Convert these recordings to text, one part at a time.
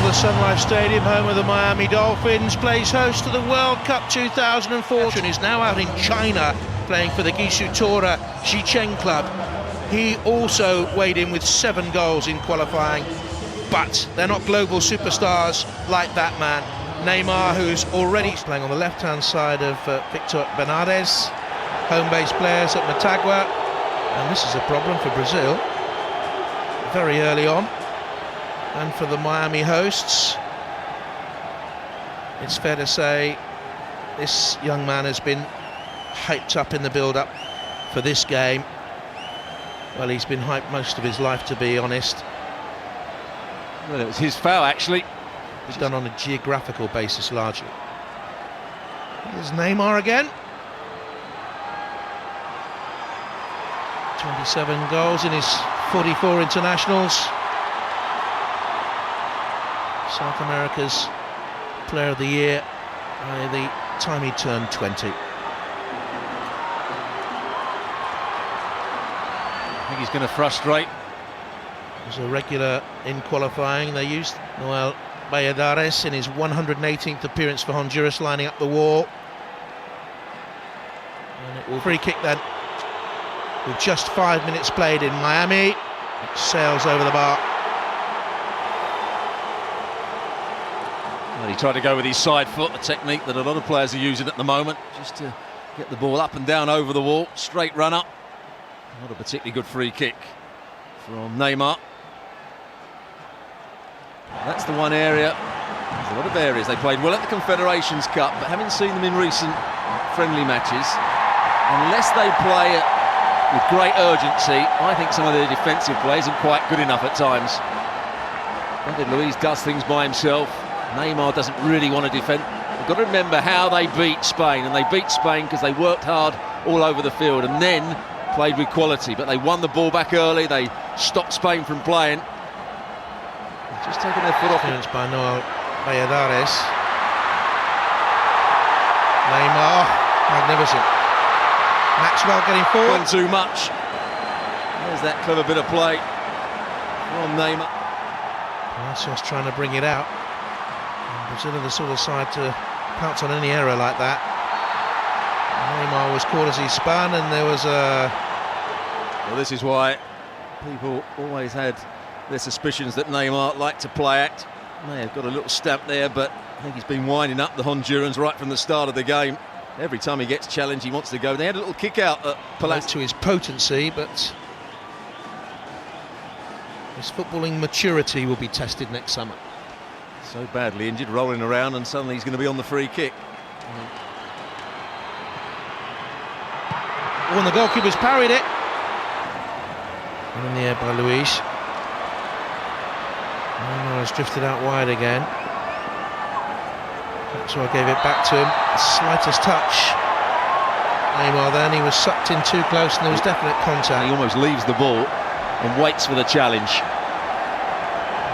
the Sun Life Stadium, home of the Miami Dolphins, plays host to the World Cup 2004 and is now out in China playing for the Guizhou Tora Xicheng club. He also weighed in with 7 goals in qualifying, but they're not global superstars like that man. Neymar, who's already playing on the left-hand side of Victor Bernardes, home-based players at Matagua, and this is a problem for Brazil very early on. And for the Miami hosts, it's fair to say this young man has been hyped up in the build-up for this game. Well, he's been hyped most of his life, to be honest. Well, it was his foul, actually. It's done on a geographical basis, largely. Here's Neymar again. 27 goals in his 44 internationals. South America's Player of the Year by the time he turned 20. I think he's going to frustrate. As a regular in qualifying, they used Noel Valladares in his 118th appearance for Honduras, lining up the wall. And it will free kick then, with just 5 minutes played in Miami. It sails over the bar. Well, he tried to go with his side foot, a technique that a lot of players are using at the moment, just to get the ball up and down over the wall. Straight run up. Not a particularly good free kick from Neymar. That's the one area. There's a lot of areas. They played well at the Confederations Cup, but having seen them in recent friendly matches, unless they play with great urgency, I think some of their defensive play isn't quite good enough at times. David Luiz does things by himself. Neymar doesn't really want to defend. You've got to remember how they beat Spain, and they beat Spain because they worked hard all over the field and then played with quality. But they won the ball back early. They stopped Spain from playing. They're just taking their foot off. By Noel Valladares. Neymar, magnificent. Maxwell getting forward. Gone too much. There's that clever bit of play from Neymar. Palacios trying to bring it out. And Brazil are the sort of side to pounce on any error like that. Neymar was caught as he spun, and there was a... Well, this is why people always had their suspicions that Neymar liked to play act. May have got a little stamp there, but I think he's been winding up the Hondurans right from the start of the game. Every time he gets challenged, he wants to go. They had a little kick out at Palacios. To his potency, but his footballing maturity will be tested next summer. So badly injured, rolling around, and suddenly he's going to be on the free kick. Oh, and the goalkeeper's parried it. And in the air by Luiz. Neymar has drifted out wide again. So I gave it back to him. Slightest touch. Neymar then, he was sucked in too close and there was definite contact. He almost leaves the ball and waits for the challenge.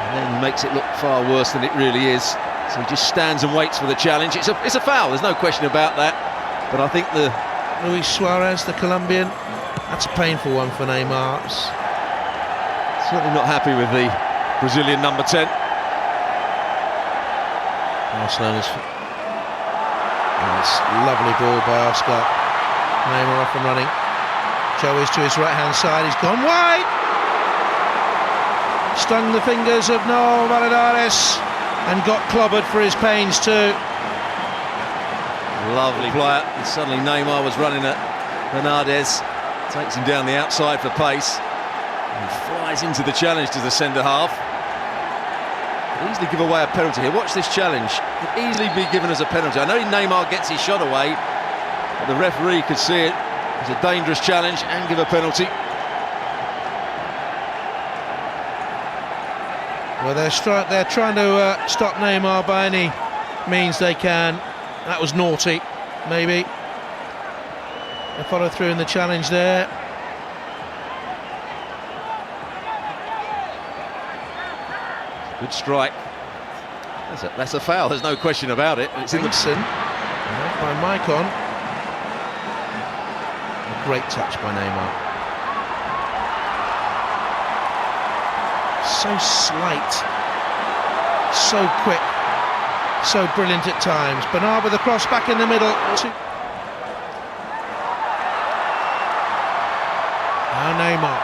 And then makes it look far worse than it really is. So he just stands and waits for the challenge. It's a foul, there's no question about that. But I think the... Luis Suarez, the Colombian, that's a painful one for Neymar. Certainly not happy with the Brazilian number 10. Barcelona's... Nice, lovely ball by Oscar. Neymar off and running. Joe is to his right-hand side, he's gone wide! Stung the fingers of Noel Valladares and got clobbered for his pains too. Lovely player, and suddenly Neymar was running at Bernardes. Takes him down the outside for pace. And flies into the challenge to the centre-half. Could easily give away a penalty here. Watch this challenge. Could easily be given as a penalty. I know Neymar gets his shot away, but the referee could see it as a dangerous challenge and give a penalty. Well, they're trying to stop Neymar by any means they can. That was naughty, maybe. They follow through in the challenge there. Good strike. That's a foul, there's no question about it. It's in the... By Maicon. A great touch by Neymar. So slight. So quick, so brilliant at times. Bernard with the cross back in the middle. Now Neymar.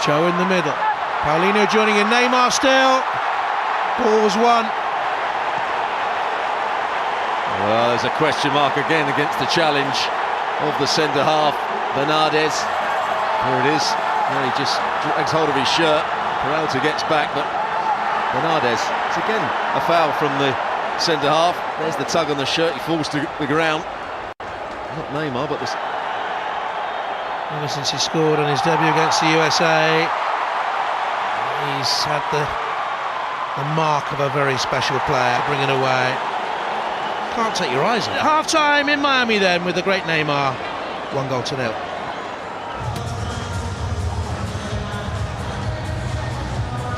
Joe in the middle. Paulinho joining in. Neymar still. Ball was won. Well, there's a question mark again against the challenge of the centre-half, Bernardes. There it is. Now he just drags hold of his shirt. Peralta gets back, but Bernardes, it's again a foul from the centre-half. There's the tug on the shirt, he falls to the ground. Not Neymar, but this... Ever since he scored on his debut against the USA, he's had the mark of a very special player, bringing away. Can't take your eyes off. Half-time in Miami then with the great Neymar. 1-0.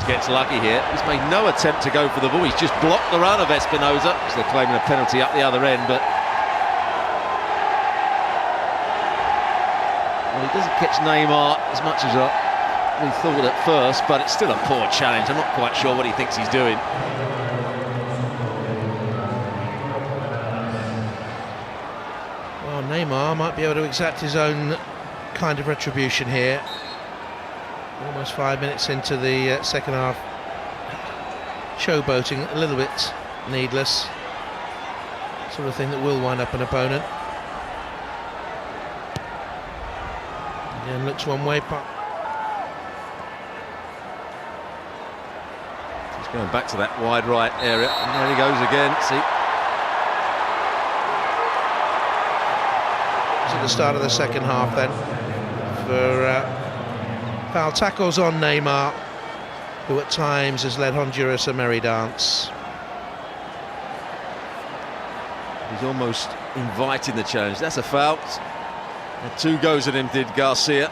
Gets lucky here. He's made no attempt to go for the ball. He's just blocked the run of Espinosa. So they're claiming a penalty up the other end, but well, he doesn't catch Neymar as much as we thought at first, but it's still a poor challenge. I'm not quite sure what he thinks he's doing. Well, Neymar might be able to exact his own kind of retribution here. Almost 5 minutes into the second half. Showboating a little bit needless. Sort of thing that will wind up an opponent. Again, looks one way. He's going back to that wide right area, and there he goes again. See? It's at the start of the second half then. For foul tackles on Neymar, who at times has led Honduras a merry dance. He's almost inviting the challenge. That's a foul. And 2 goes at him, did Garcia.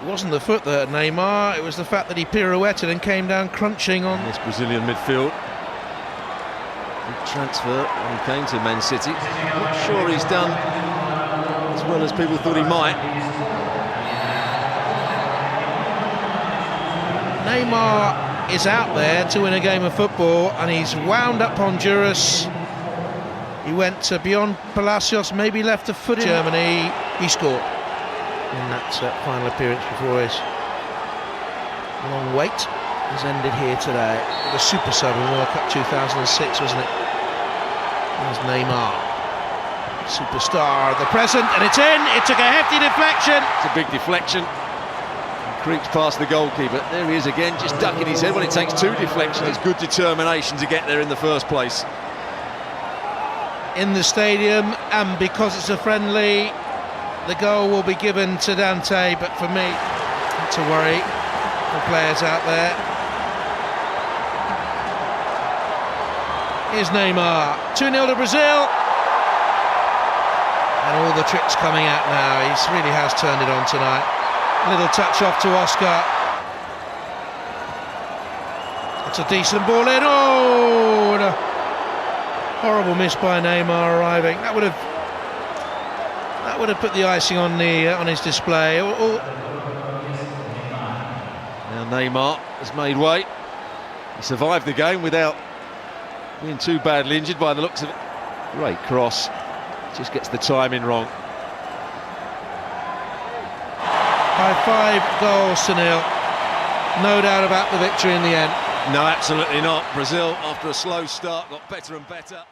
It wasn't the foot that hurt Neymar, it was the fact that he pirouetted and came down crunching on this Brazilian midfield. Big transfer when he came to Man City. Not sure he's done as well as people thought he might. Neymar is out there to win a game of football, and he's wound up Honduras. He went beyond Palacios, maybe left a foot in Germany. He scored in that final appearance before his long wait has ended here today. The super sub in World Cup 2006, wasn't it? There's Neymar, superstar of the present, and it's in. It took a hefty deflection. It's a big deflection. He creeps past the goalkeeper. There he is again, just ducking his head. When it takes 2 deflections, it's good determination to get there in the first place. In the stadium, and because it's a friendly, the goal will be given to Dante, but for me, not to worry, the players out there. Here's Neymar, 2-0 to Brazil. And all the tricks coming out now. He really has turned it on tonight. A little touch off to Oscar. It's a decent ball in. Oh, and a horrible miss by Neymar arriving. That would have put the icing on his display. Now Neymar has made way. He survived the game without being too badly injured by the looks of it. Great cross. Just gets the timing wrong. By 5 goals-0. No doubt about the victory in the end. No, absolutely not. Brazil, after a slow start, got better and better.